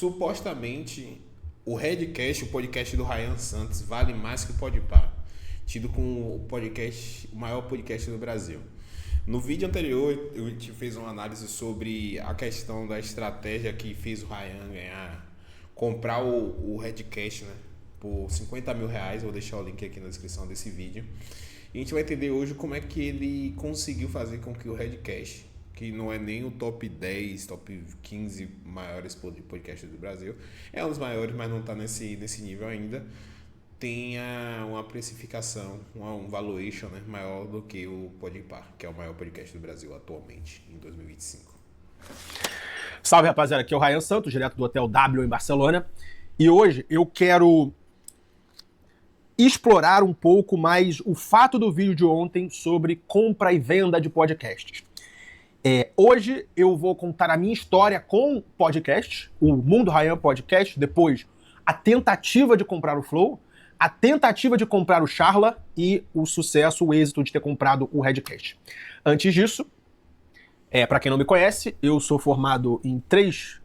Supostamente, o Redcast, o podcast do Ryan Santos, vale mais que o Podpah, tido como o maior podcast do Brasil. No vídeo anterior, eu te fiz uma análise sobre a questão da estratégia que fez o Ryan comprar o Redcast, né, por R$ 50.000. Vou deixar o link aqui na descrição desse vídeo. E a gente vai entender hoje como é que ele conseguiu fazer com que o Redcast, que não é nem o top 10, top 15 maiores podcasts do Brasil, é um dos maiores, mas não está nesse nível ainda, tenha uma precificação, um valuation, né, maior do que o Podpah, que é o maior podcast do Brasil atualmente, em 2025. Salve, rapaziada, aqui é o Ryan Santos, direto do Hotel W em Barcelona, e hoje eu quero explorar um pouco mais o fato do vídeo de ontem sobre compra e venda de podcasts. Hoje eu vou contar a minha história com podcast, o Mundo Ryan Podcast, depois a tentativa de comprar o Flow, a tentativa de comprar o Charla e o sucesso, o êxito de ter comprado o Redcast. Antes disso, para quem não me conhece, eu sou formado em 3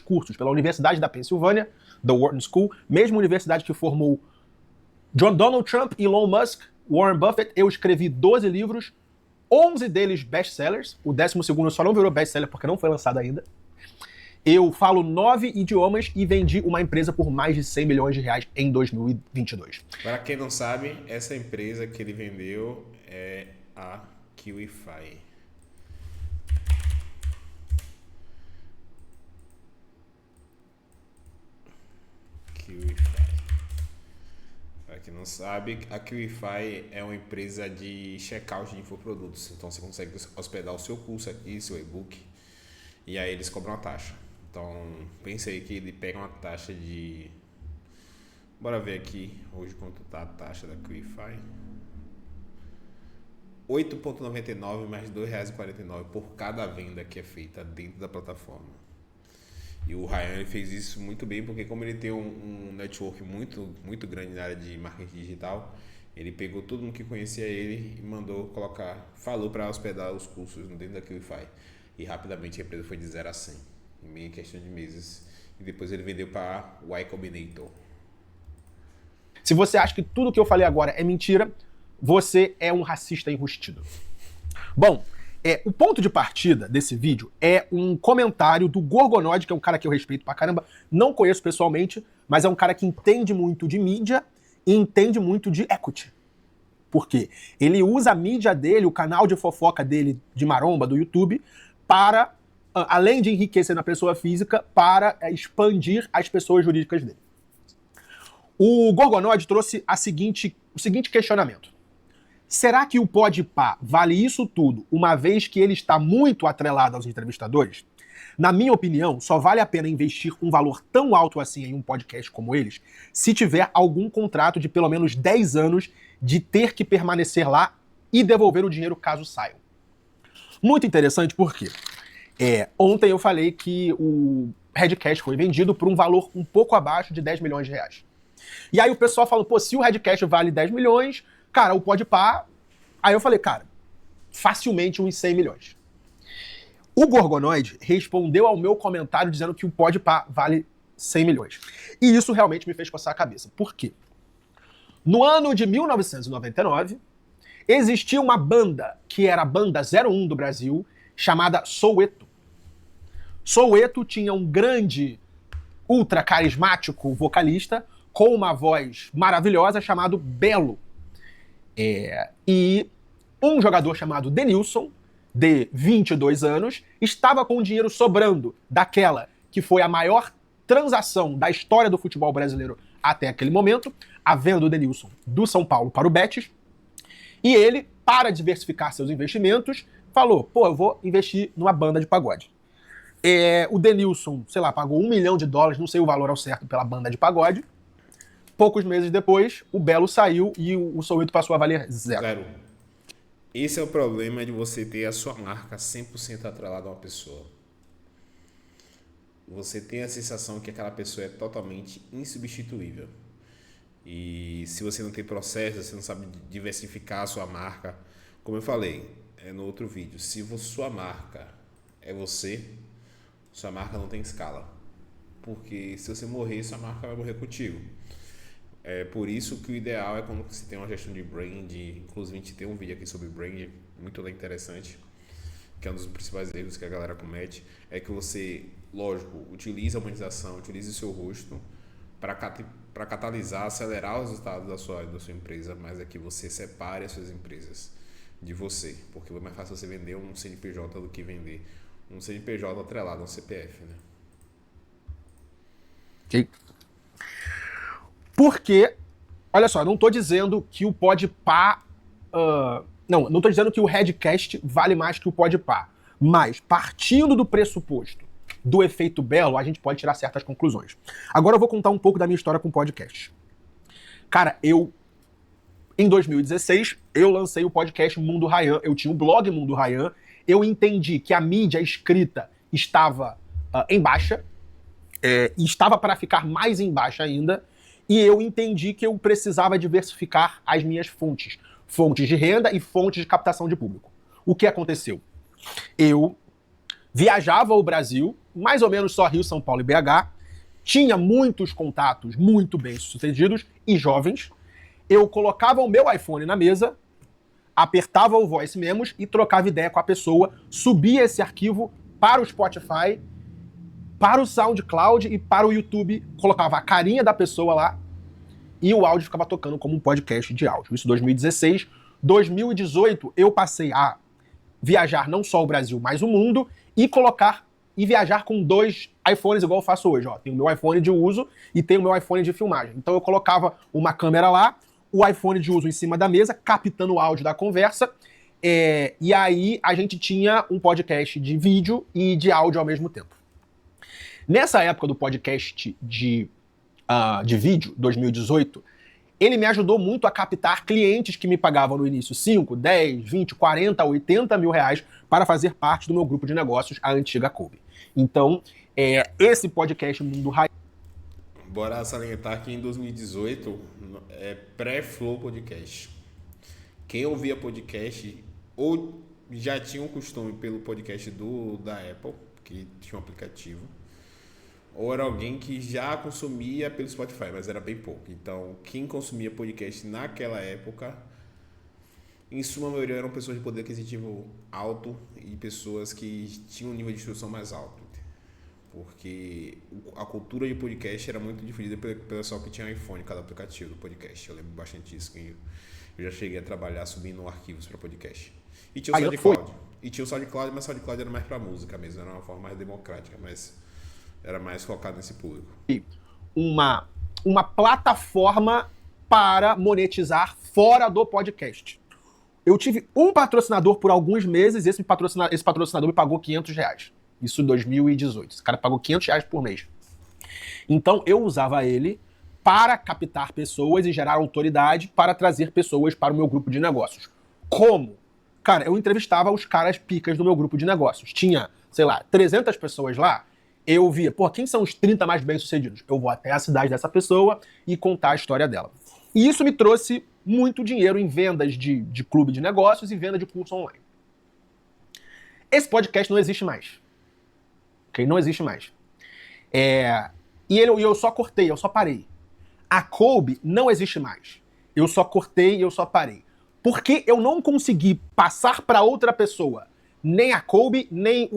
cursos pela Universidade da Pensilvânia, da Wharton School, mesma universidade que formou Donald Trump, Elon Musk, Warren Buffett. Eu escrevi 12 livros, 11 deles best-sellers, o 12º só não virou best-seller porque não foi lançado ainda. Eu falo 9 idiomas e vendi uma empresa por mais de R$100 milhões em 2022. Para quem não sabe, essa empresa que ele vendeu é a KiwiFi. Para quem não sabe, a KiwiFi é uma empresa de checkout de infoprodutos. Então você consegue hospedar o seu curso aqui, seu e-book, e aí eles cobram uma taxa. Então pensei que ele pega uma taxa de... Bora ver aqui hoje quanto está a taxa da KiwiFi. 8,99 mais R$2,49 por cada venda que é feita dentro da plataforma. E o Ryan fez isso muito bem, porque como ele tem um network muito grande na área de marketing digital, ele pegou todo mundo que conhecia ele e falou para hospedar os cursos dentro da KiwiFi. E rapidamente a empresa foi de 0 a 100, em meia questão de meses. E depois ele vendeu para o Y Combinator. Se você acha que tudo que eu falei agora é mentira, você é um racista enrustido. Bom, o ponto de partida desse vídeo é um comentário do Gorgonoid, que é um cara que eu respeito pra caramba, não conheço pessoalmente, mas é um cara que entende muito de mídia e entende muito de equity. Por quê? Ele usa a mídia dele, o canal de fofoca dele, de maromba, do YouTube, para, além de enriquecer na pessoa física, para expandir as pessoas jurídicas dele. O Gorgonoid trouxe o seguinte questionamento. Será que o Podpah vale isso tudo, uma vez que ele está muito atrelado aos entrevistadores? Na minha opinião, só vale a pena investir um valor tão alto assim em um podcast como eles, se tiver algum contrato de pelo menos 10 anos de ter que permanecer lá e devolver o dinheiro caso saiam. Muito interessante porque ontem eu falei que o Redcast foi vendido por um valor um pouco abaixo de R$10 milhões. E aí o pessoal falou, pô, se o Redcast vale 10 milhões, cara, o Podpah... Aí eu falei, cara, facilmente uns 100 milhões. O Gorgonoid respondeu ao meu comentário dizendo que o Podpah vale 100 milhões. E isso realmente me fez coçar a cabeça. Por quê? No ano de 1999, existia uma banda, que era a banda 01 do Brasil, chamada Soweto. Soweto tinha um grande, ultra carismático vocalista, com uma voz maravilhosa, chamado Belo. E um jogador chamado Denilson, de 22 anos, estava com dinheiro sobrando daquela que foi a maior transação da história do futebol brasileiro até aquele momento, a venda do Denilson do São Paulo para o Betis. E ele, para diversificar seus investimentos, falou, pô, eu vou investir numa banda de pagode. O Denilson, sei lá, pagou $1 milhão, não sei o valor ao certo, pela banda de pagode. Poucos meses depois, o Belo saiu e o Soweto passou a valer zero. Esse é o problema de você ter a sua marca 100% atrelada a uma pessoa. Você tem a sensação que aquela pessoa é totalmente insubstituível. E se você não tem processo, você não sabe diversificar a sua marca, como eu falei no outro vídeo, se sua marca é você, sua marca não tem escala. porque se você morrer, sua marca vai morrer contigo. É por isso que o ideal é quando você tem uma gestão de brand, inclusive a gente tem um vídeo aqui sobre brand, muito interessante, que é um dos principais erros que a galera comete, é que você, lógico, utiliza a humanização, utiliza o seu rosto para catalisar, acelerar os resultados da sua empresa, mas é que você separe as suas empresas de você, porque é mais fácil você vender um CNPJ do que vender um CNPJ atrelado a um CPF, né? Ok? Porque, olha só, eu não estou dizendo que o Podpah... não estou dizendo que o Redcast vale mais que o Podpah, mas partindo do pressuposto do efeito Belo, a gente pode tirar certas conclusões. Agora eu vou contar um pouco da minha história com o podcast. Cara, em 2016, eu lancei o podcast Mundo Ryan, eu tinha um blog Mundo Ryan, eu entendi que a mídia escrita estava em baixa, e estava para ficar mais em baixa ainda, e eu entendi que eu precisava diversificar as minhas fontes de renda e fontes de captação de público. O que aconteceu? Eu viajava o Brasil, mais ou menos só Rio, São Paulo e BH, tinha muitos contatos muito bem sucedidos e jovens, eu colocava o meu iPhone na mesa, apertava o Voice Memos e trocava ideia com a pessoa, subia esse arquivo para o Spotify, para o SoundCloud e para o YouTube, colocava a carinha da pessoa lá e o áudio ficava tocando como um podcast de áudio. Isso em 2016. 2018 eu passei a viajar não só o Brasil, mas o mundo e viajar com 2 iPhones igual eu faço hoje. Ó. Tem o meu iPhone de uso e tem o meu iPhone de filmagem. Então eu colocava uma câmera lá, o iPhone de uso em cima da mesa, captando o áudio da conversa, e aí a gente tinha um podcast de vídeo e de áudio ao mesmo tempo. Nessa época do podcast de vídeo, 2018, ele me ajudou muito a captar clientes que me pagavam no início 5, 10, 20, 40, 80 mil reais para fazer parte do meu grupo de negócios, a antiga Kolbe. Então, esse podcast Mundo Ryan... Bora salientar que em 2018 é pré-Flow Podcast. Quem ouvia podcast ou já tinha um costume pelo podcast da Apple, que tinha um aplicativo, ou era alguém que já consumia pelo Spotify, mas era bem pouco. Então, quem consumia podcast naquela época, em suma maioria, eram pessoas de poder aquisitivo alto e pessoas que tinham um nível de instrução mais alto. Porque a cultura de podcast era muito difundida pelo pessoal que tinha iPhone, cada aplicativo do podcast. Eu lembro bastante disso, que eu já cheguei a trabalhar subindo arquivos para podcast. E tinha o SoundCloud. Mas o SoundCloud era mais para música mesmo, era uma forma mais democrática, mas era mais focado nesse público. Uma plataforma para monetizar fora do podcast. Eu tive um patrocinador por alguns meses, esse patrocinador me pagou R$500. Isso em 2018. Esse cara pagou R$500 por mês. Então eu usava ele para captar pessoas e gerar autoridade para trazer pessoas para o meu grupo de negócios. Como? Cara, eu entrevistava os caras picas do meu grupo de negócios. Tinha, 300 pessoas lá. Eu via, quem são os 30 mais bem-sucedidos? Eu vou até a cidade dessa pessoa e contar a história dela. E isso me trouxe muito dinheiro em vendas de clube de negócios e venda de curso online. Esse podcast não existe mais. Ok? Não existe mais. E eu só cortei, eu só parei. A Kolbe não existe mais. Eu só cortei e eu só parei. Porque eu não consegui passar para outra pessoa nem a Kolbe, nem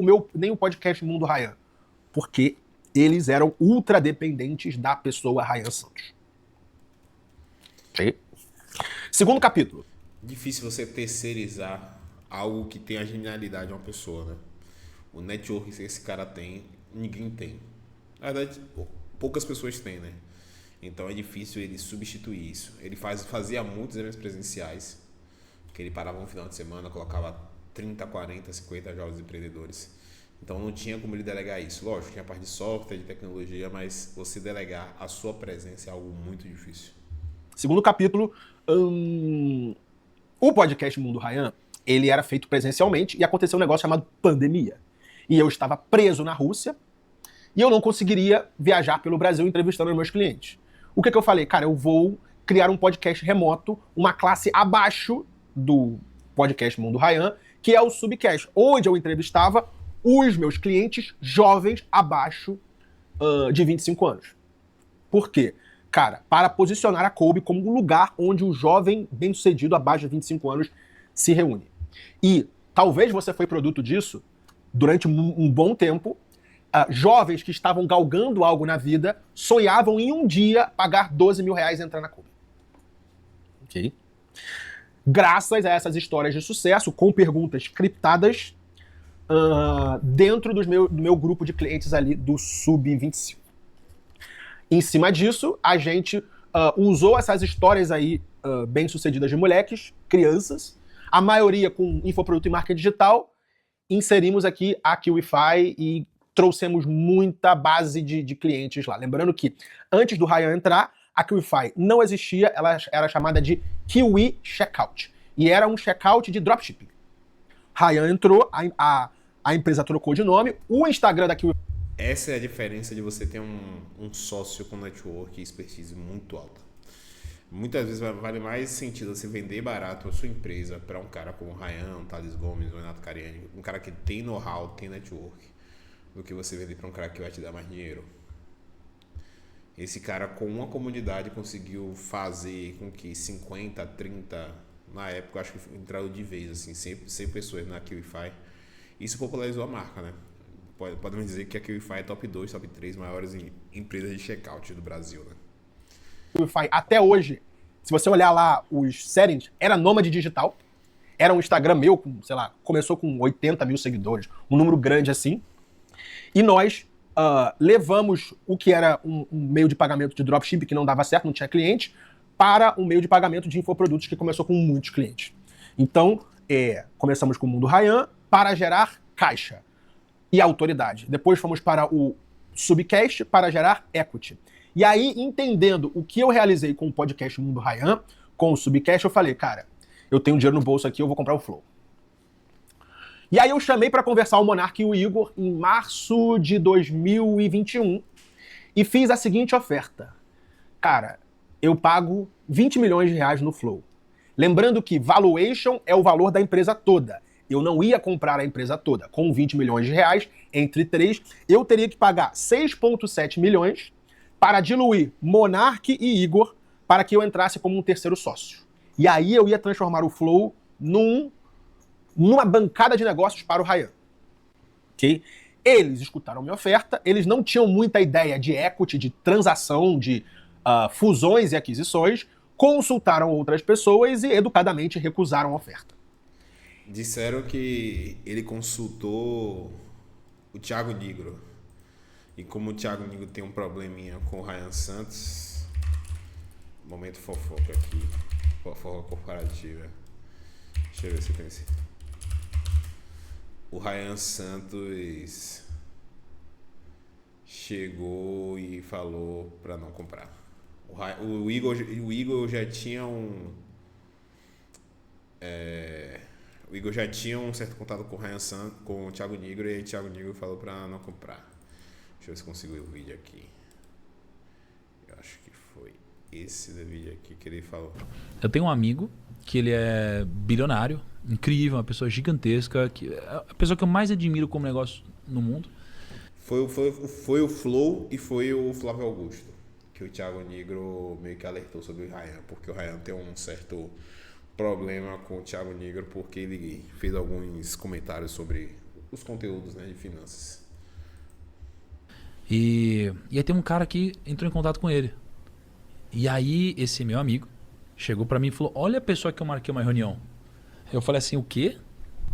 o podcast Mundo Ryan. Porque eles eram ultra dependentes da pessoa Ryan Santos. Okay? Segundo capítulo. Difícil você terceirizar algo que tem a genialidade de uma pessoa, né? O network que esse cara tem, ninguém tem. Na verdade, poucas pessoas têm, né? Então é difícil ele substituir isso. Ele fazia muitos eventos presenciais, que ele parava um final de semana, colocava 30, 40, 50 jovens empreendedores. Então não tinha como ele delegar isso. Lógico, tinha a parte de software, de tecnologia, mas você delegar a sua presença é algo muito difícil. Segundo capítulo, o podcast Mundo Ryan, ele era feito presencialmente e aconteceu um negócio chamado pandemia. E eu estava preso na Rússia e eu não conseguiria viajar pelo Brasil entrevistando os meus clientes. O que eu falei? Cara, eu vou criar um podcast remoto, uma classe abaixo do podcast Mundo Ryan, que é o Subcast, onde eu entrevistava os meus clientes jovens abaixo de 25 anos. Por quê? Cara, para posicionar a Kobe como um lugar onde o jovem bem-sucedido abaixo de 25 anos se reúne. E talvez você foi produto disso durante um bom tempo. Jovens que estavam galgando algo na vida sonhavam em um dia pagar 12 mil reais e entrar na Kobe. Ok? Graças a essas histórias de sucesso, com perguntas criptadas, dentro do meu grupo de clientes ali do Sub-25. Em cima disso, a gente usou essas histórias aí bem-sucedidas de moleques, crianças, a maioria com infoproduto e marca digital, inserimos aqui a KiwiFi e trouxemos muita base de clientes lá. Lembrando que antes do Ryan entrar, a KiwiFi não existia, ela era chamada de Kiwi Checkout. E era um checkout de dropshipping. Ryan entrou, a empresa trocou de nome, o Instagram da KiwiFi. Essa é a diferença de você ter um sócio com network e expertise muito alta. Muitas vezes vale mais sentido você vender barato a sua empresa para um cara como o Ryan, o Thales Gomes, o Renato Cariani, um cara que tem know-how, tem network, do que você vender para um cara que vai te dar mais dinheiro. Esse cara com uma comunidade conseguiu fazer com que 50, 30, na época acho que entraram de vez, assim, 100 pessoas na KiwiFi. Isso popularizou a marca, né? Podemos dizer que a KiwiFi é top 2, top 3 maiores empresas de checkout do Brasil, né? KiwiFi, até hoje, se você olhar lá os settings, era nômade digital. Era um Instagram meu, sei lá, começou com 80 mil seguidores, um número grande assim. E nós levamos o que era um meio de pagamento de dropshipping que não dava certo, não tinha cliente, para um meio de pagamento de infoprodutos que começou com muitos clientes. Então, começamos com o Mundo Ryan para gerar caixa e autoridade. Depois fomos para o Subcast para gerar equity. E aí, entendendo o que eu realizei com o podcast Mundo Ryan, com o Subcast, eu falei, cara, eu tenho dinheiro no bolso aqui, eu vou comprar o Flow. E aí eu chamei para conversar o Monark e o Igor em março de 2021 e fiz a seguinte oferta. Cara, eu pago 20 milhões de reais no Flow. Lembrando que valuation é o valor da empresa toda. Eu não ia comprar a empresa toda. Com 20 milhões de reais, entre 3, eu teria que pagar 6,7 milhões para diluir Monark e Igor para que eu entrasse como um terceiro sócio. E aí eu ia transformar o Flow numa bancada de negócios para o Ryan. Okay? Eles escutaram minha oferta, eles não tinham muita ideia de equity, de transação, de fusões e aquisições, consultaram outras pessoas e educadamente recusaram a oferta. Disseram que ele consultou o Thiago Nigro. E como o Thiago Nigro tem um probleminha com o Ryan Santos, momento fofoca aqui, fofoca corporativa. Deixa eu ver se tem esse. O Ryan Santos chegou e falou para não comprar. O Igor já tinha o Igor já tinha um certo contato com o Ryan Santos, com o Thiago Nigro, e aí o Thiago Nigro falou para não comprar. Deixa eu ver se consigo ver o vídeo aqui. Eu acho que foi esse do vídeo aqui que ele falou. Eu tenho um amigo que ele é bilionário, incrível, uma pessoa gigantesca, a pessoa que eu mais admiro como negócio no mundo. Foi o Flow e foi o Flávio Augusto, que o Thiago Nigro meio que alertou sobre o Ryan, porque o Ryan tem um certo problema com o Thiago Nigro, porque ele fez alguns comentários sobre os conteúdos, né, de finanças. E aí tem um cara que entrou em contato com ele. E aí esse meu amigo chegou pra mim e falou, olha a pessoa que eu marquei uma reunião. Eu falei assim, o quê?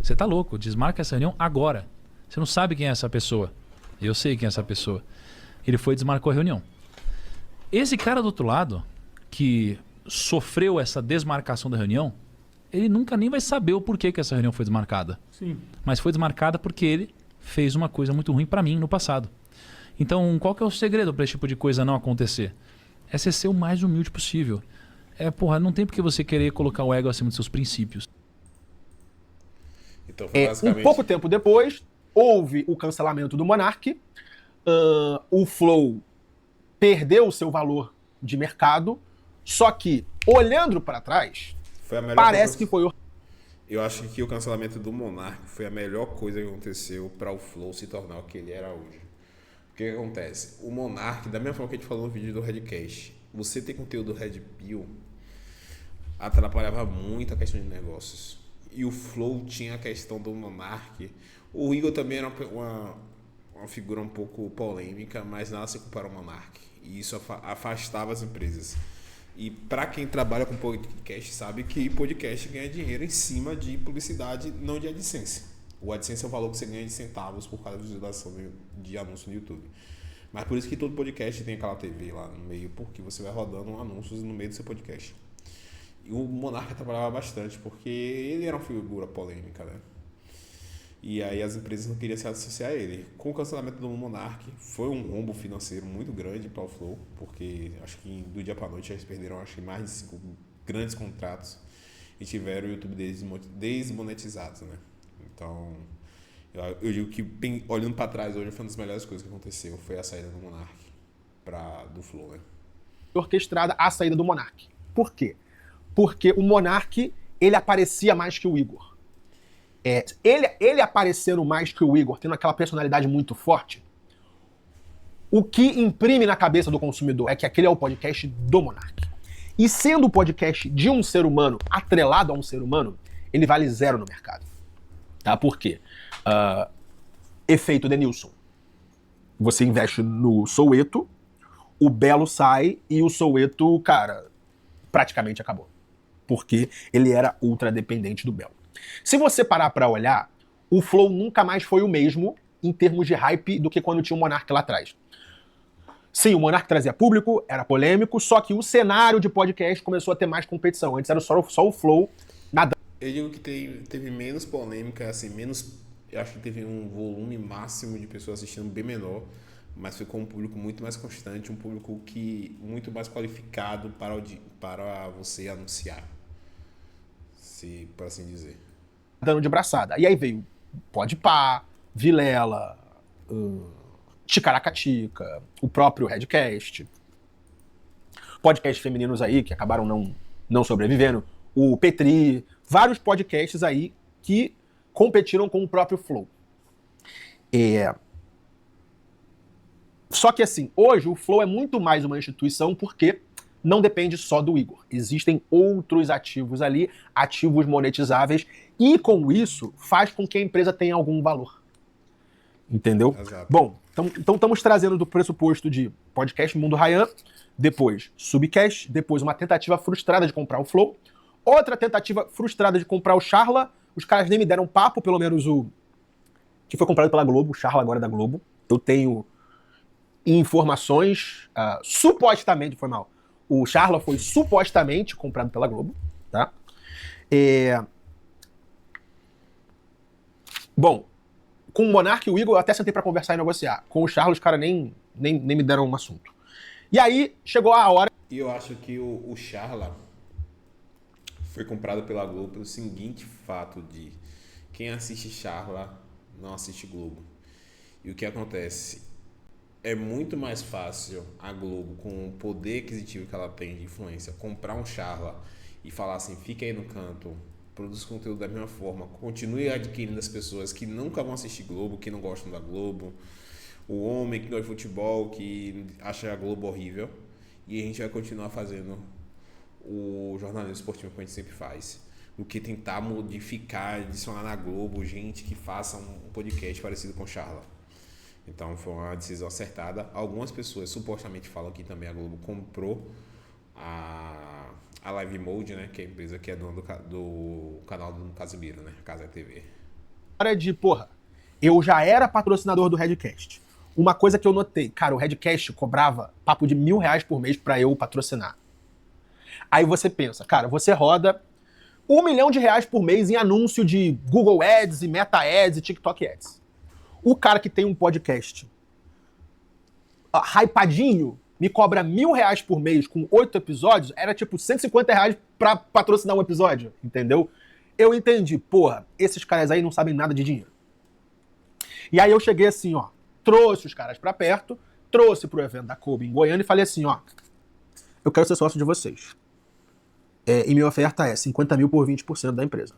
Você tá louco, desmarca essa reunião agora. Você não sabe quem é essa pessoa. Eu sei quem é essa pessoa. Ele foi e desmarcou a reunião. Esse cara do outro lado, que sofreu essa desmarcação da reunião, ele nunca nem vai saber o porquê que essa reunião foi desmarcada. Sim. Mas foi desmarcada porque ele fez uma coisa muito ruim pra mim no passado. Então, qual que é o segredo para esse tipo de coisa não acontecer? É você ser o mais humilde possível. Não tem por que você querer colocar o ego acima dos seus princípios. Então, basicamente... Um pouco tempo depois, houve o cancelamento do Monark, o Flow perdeu o seu valor de mercado, só que, olhando para trás, parece que foi o... Eu acho que o cancelamento do Monark foi a melhor coisa que aconteceu para o Flow se tornar o que ele era hoje. que acontece? O Monark, da mesma forma que a gente falou no vídeo do Redcast, você ter conteúdo Red Pill atrapalhava muito a questão de negócios. E o Flow tinha a questão do Monark. O Igor também era uma figura um pouco polêmica, mas nada se compara ao Monark. E isso afastava as empresas. E para quem trabalha com podcast sabe que podcast ganha dinheiro em cima de publicidade, não de AdSense. O AdSense é o valor que você ganha de centavos por cada visualização de anúncio no YouTube. Mas por isso que todo podcast tem aquela TV lá no meio, porque você vai rodando anúncios no meio do seu podcast. E o Monark trabalhava bastante, porque ele era uma figura polêmica, né? E aí as empresas não queriam se associar a ele. Com o cancelamento do Monark, foi um rombo financeiro muito grande para o Flow, porque acho que do dia para a noite eles perderam mais de 5 grandes contratos e tiveram o YouTube desmonetizado, né? Então, eu digo que, olhando para trás hoje, foi uma das melhores coisas que aconteceu, foi a saída do Monark do Flow, né? Orquestrada a saída do Monark. Por quê? Porque o Monark, ele aparecia mais que o Igor. Ele aparecendo mais que o Igor, tendo aquela personalidade muito forte, o que imprime na cabeça do consumidor é que aquele é o podcast do Monark. E sendo o podcast de um ser humano, atrelado a um ser humano, ele vale zero no mercado. Tá? Por quê? Efeito Denilson. Você investe no Soweto, o Belo sai e o Soweto, cara, praticamente acabou. Porque ele era ultra dependente do Belo. Se você parar pra olhar, o Flow nunca mais foi o mesmo em termos de hype do que quando tinha o Monark lá atrás. Sim, o Monark trazia público, era polêmico, só que o cenário de podcast começou a ter mais competição. Antes era só o Flow nadando. Eu digo que teve menos polêmica, assim, eu acho que teve um volume máximo de pessoas assistindo bem menor, mas foi com um público muito mais constante, um público muito mais qualificado para você anunciar, se por assim dizer. Dando de braçada. E aí veio Podpah, Vilela, Ticaracatica, o próprio Redcast, podcasts femininos aí que acabaram não sobrevivendo, o Petri, vários podcasts aí que competiram com o próprio Flow. Só que assim, hoje o Flow é muito mais uma instituição porque não depende só do Igor. Existem outros ativos ali, ativos monetizáveis, e com isso faz com que a empresa tenha algum valor. Entendeu? Exato. Bom, então estamos trazendo do pressuposto de podcast Mundo Ryan, depois Subcast, depois uma tentativa frustrada de comprar o Flow, outra tentativa frustrada de comprar o Charla. Os caras nem me deram papo, pelo menos o que foi comprado pela Globo, o Charla agora é da Globo. Eu tenho informações, supostamente, foi mal. O Charla foi supostamente comprado pela Globo, tá? Bom, com o Monark e o Igor eu até sentei pra conversar e negociar. Com o Charla os caras nem me deram um assunto. E aí chegou a hora... E eu acho que o Charla foi comprado pela Globo pelo seguinte fato de quem assiste Charla não assiste Globo. E o que acontece? É muito mais fácil a Globo, com o poder aquisitivo que ela tem de influência, comprar um Charla e falar assim, fica aí no canto, produz conteúdo da mesma forma, continue adquirindo as pessoas que nunca vão assistir Globo, que não gostam da Globo, o homem que gosta de futebol, que acha a Globo horrível, e a gente vai continuar fazendo o jornalismo esportivo que a gente sempre faz, do que tentar modificar, adicionar na Globo gente que faça um podcast parecido com Charla. Então foi uma decisão acertada. Algumas pessoas supostamente falam que também a Globo comprou a Live Mode, né? Que é a empresa que é dona do canal do Casimiro, né? Casa TV. Eu já era patrocinador do Redcast. Uma coisa que eu notei, cara, o Redcast cobrava papo de R$1.000 por mês pra eu patrocinar. Aí você pensa, cara, você roda R$1 milhão por mês em anúncio de Google Ads, e Meta Ads e TikTok Ads. O cara que tem um podcast hypadinho me cobra R$1.000 por mês com 8 episódios, era tipo R$150 pra patrocinar um episódio, entendeu? Eu entendi, esses caras aí não sabem nada de dinheiro. E aí eu cheguei assim, trouxe os caras pra perto, trouxe pro evento da Kobe em Goiânia e falei assim, eu quero ser sócio de vocês. E minha oferta é 50 mil por 20% da empresa.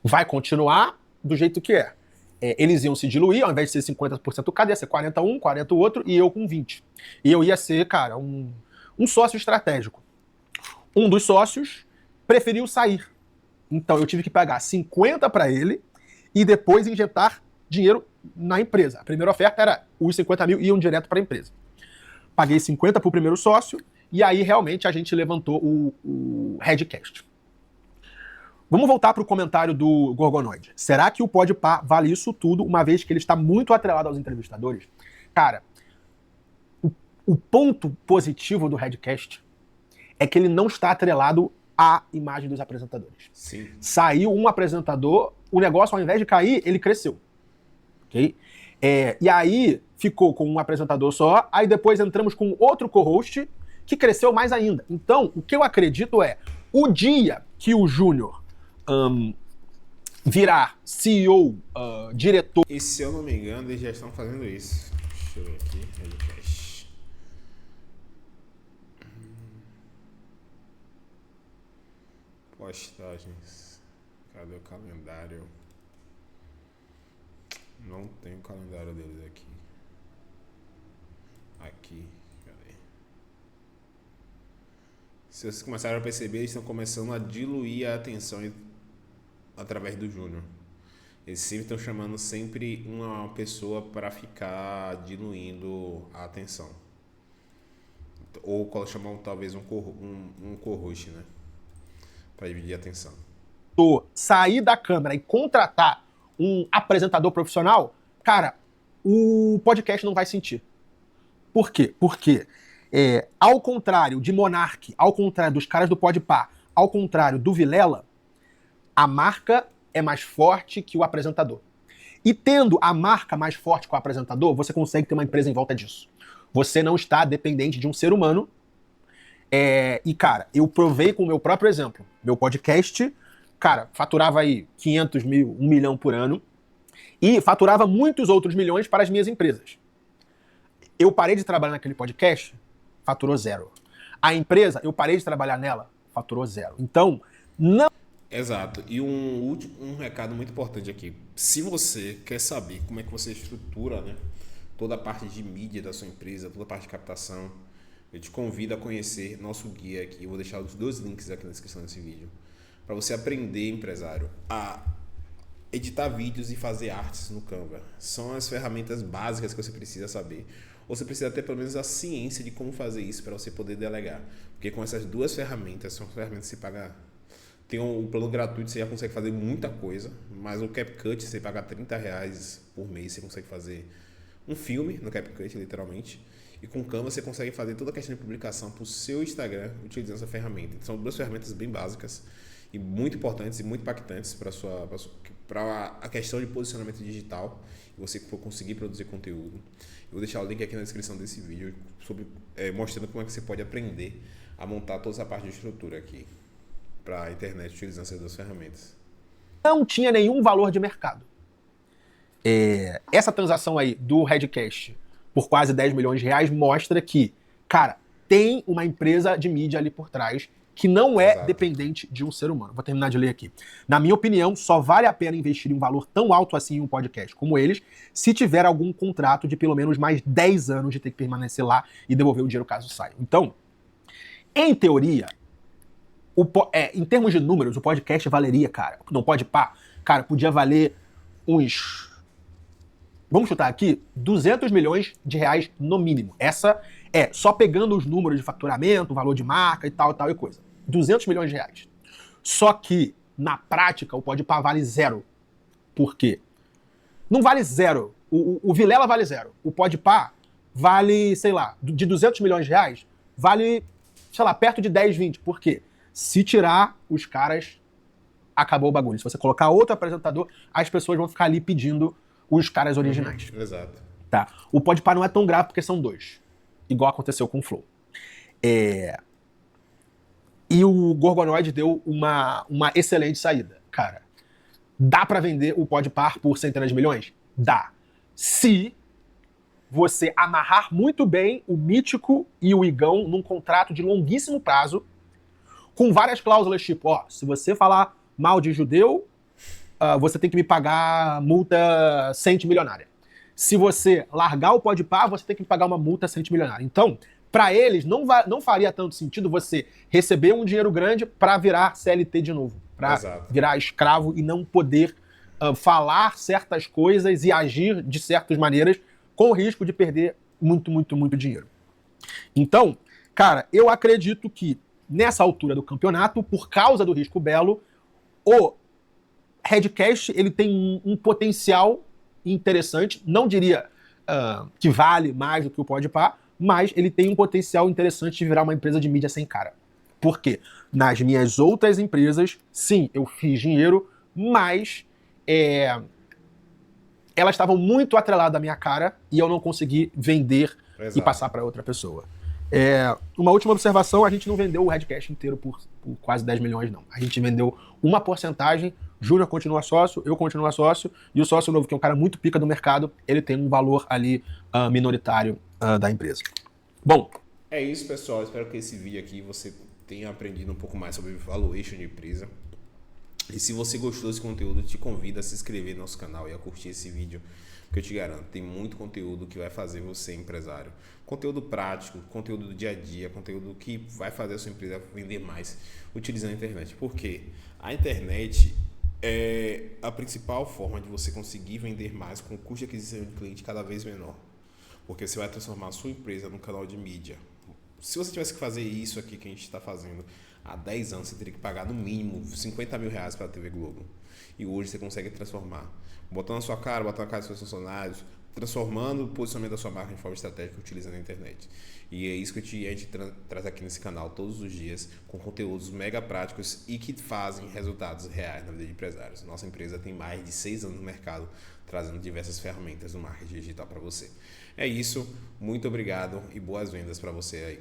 Vai continuar do jeito que é. eles iam se diluir, ao invés de ser 50% cada, ia ser 40 um, 40 o outro, e eu com 20. E eu ia ser, cara, um sócio estratégico. Um dos sócios preferiu sair. Então eu tive que pagar 50 para ele e depois injetar dinheiro na empresa. A primeira oferta era os 50 mil iam direto para a empresa. Paguei 50 para o primeiro sócio e aí realmente a gente levantou o Redcast. Vamos voltar para o comentário do Gorgonoide. Será que o Podpah vale isso tudo, uma vez que ele está muito atrelado aos entrevistadores? Cara, o ponto positivo do Redcast é que ele não está atrelado à imagem dos apresentadores. Sim. Saiu um apresentador, o negócio, ao invés de cair, ele cresceu. Okay? E aí ficou com um apresentador só, aí depois entramos com outro co-host que cresceu mais ainda. Então, o que eu acredito é, o dia que o Júnior virar CEO, diretor... E se eu não me engano, eles já estão fazendo isso. Deixa eu ver aqui, Redcast. Postagens. Cadê o calendário? Não tem o calendário deles aqui. Aqui, cadê? Se vocês começaram a perceber, eles estão começando a diluir a atenção através do Júnior. Eles sempre estão chamando sempre uma pessoa para ficar diluindo a atenção. Ou chamar talvez um co-host, né? Para dividir a atenção. Sair da câmera e contratar um apresentador profissional, cara, o podcast não vai sentir. Por quê? Porque, ao contrário de Monark, ao contrário dos caras do Podpah, ao contrário do Vilela, a marca é mais forte que o apresentador. E tendo a marca mais forte que o apresentador, você consegue ter uma empresa em volta disso. Você não está dependente de um ser humano. E, cara, eu provei com o meu próprio exemplo. Meu podcast, cara, faturava aí 500 mil, 1 milhão por ano. E faturava muitos outros milhões para as minhas empresas. Eu parei de trabalhar naquele podcast, faturou 0. A empresa, eu parei de trabalhar nela, faturou 0. Então, não... Exato. E um recado muito importante aqui. Se você quer saber como é que você estrutura, né, toda a parte de mídia da sua empresa, toda a parte de captação, eu te convido a conhecer nosso guia aqui. Eu vou deixar os 2 links aqui na descrição desse vídeo. Para você aprender, empresário, a editar vídeos e fazer artes no Canva. São as ferramentas básicas que você precisa saber. Ou você precisa ter pelo menos a ciência de como fazer isso para você poder delegar. Porque com essas 2 ferramentas, são ferramentas que você paga... Tem um plano gratuito, você já consegue fazer muita coisa, mas o CapCut, você paga R$30 por mês, você consegue fazer um filme no CapCut, literalmente. E com o Canva você consegue fazer toda a questão de publicação para o seu Instagram utilizando essa ferramenta. Então, são 2 ferramentas bem básicas e muito importantes e muito impactantes para a questão de posicionamento digital e você conseguir produzir conteúdo. Eu vou deixar o link aqui na descrição desse vídeo mostrando como é que você pode aprender a montar toda essa parte de estrutura aqui para a internet utilizando essas 2 ferramentas. Não tinha nenhum valor de mercado. Essa transação aí do Redcast por quase 10 milhões de reais mostra que, cara, tem uma empresa de mídia ali por trás que não é Exato. Dependente de um ser humano. Vou terminar de ler aqui. Na minha opinião, só vale a pena investir em um valor tão alto assim em um podcast como eles, se tiver algum contrato de pelo menos mais 10 anos de ter que permanecer lá e devolver o dinheiro caso saia. Então, em teoria, em termos de números, o podcast valeria, cara, não pode pá, cara, podia valer uns... Vamos chutar aqui, 200 milhões de reais no mínimo. Essa é só pegando os números de faturamento, valor de marca e tal e coisa. 200 milhões de reais. Só que, na prática, o Podpah vale 0. Por quê? Não vale 0. O Vilela vale 0. O Podpah vale, sei lá, de 200 milhões de reais, vale, sei lá, perto de 10, 20. Por quê? Se tirar os caras, acabou o bagulho. Se você colocar outro apresentador, as pessoas vão ficar ali pedindo os caras originais. Exato. Tá? O Podpah não é tão grave porque são 2. Igual aconteceu com o Flow. E o Gorgonoide deu uma excelente saída. Cara, dá pra vender o Podpah por centenas de milhões? Dá. Se você amarrar muito bem o Mítico e o Igão num contrato de longuíssimo prazo, com várias cláusulas tipo, ó, se você falar mal de judeu, você tem que me pagar multa centimilionária. Se você largar o Podpah, você tem que me pagar uma multa centimilionária. Então, para eles, não faria tanto sentido você receber um dinheiro grande para virar CLT de novo, para virar escravo e não poder falar certas coisas e agir de certas maneiras com o risco de perder muito, muito, muito dinheiro. Então, cara, eu acredito que nessa altura do campeonato, por causa do risco belo, o Redcast ele tem um potencial interessante, não diria que vale mais do que o Podpah, mas ele tem um potencial interessante de virar uma empresa de mídia sem cara. Por quê? Nas minhas outras empresas, sim, eu fiz dinheiro, mas elas estavam muito atreladas à minha cara e eu não consegui vender e passar para outra pessoa. Uma última observação, a gente não vendeu o Redcast inteiro por quase 10 milhões, não. A gente vendeu uma porcentagem, Júnior continua sócio, eu continuo sócio, e o sócio novo, que é um cara muito pica do mercado, ele tem um valor ali minoritário da empresa. Bom. É isso, pessoal. Espero que esse vídeo aqui você tenha aprendido um pouco mais sobre valuation de empresa. E se você gostou desse conteúdo, te convido a se inscrever no nosso canal e a curtir esse vídeo, porque eu te garanto, tem muito conteúdo que vai fazer você empresário. Conteúdo prático, conteúdo do dia a dia, conteúdo que vai fazer a sua empresa vender mais utilizando a internet. Por quê? A internet é a principal forma de você conseguir vender mais com o custo de aquisição de cliente cada vez menor. Porque você vai transformar a sua empresa num canal de mídia. Se você tivesse que fazer isso aqui que a gente está fazendo há 10 anos, você teria que pagar no mínimo 50 mil reais para a TV Globo. E hoje você consegue transformar. Botando na sua cara, botando na cara dos seus funcionários, transformando o posicionamento da sua marca de forma estratégica utilizando a internet. E é isso que a gente traz aqui nesse canal todos os dias, com conteúdos mega práticos e que fazem resultados reais na vida de empresários. Nossa empresa tem mais de 6 anos no mercado, trazendo diversas ferramentas do marketing digital para você. É isso, muito obrigado e boas vendas para você aí.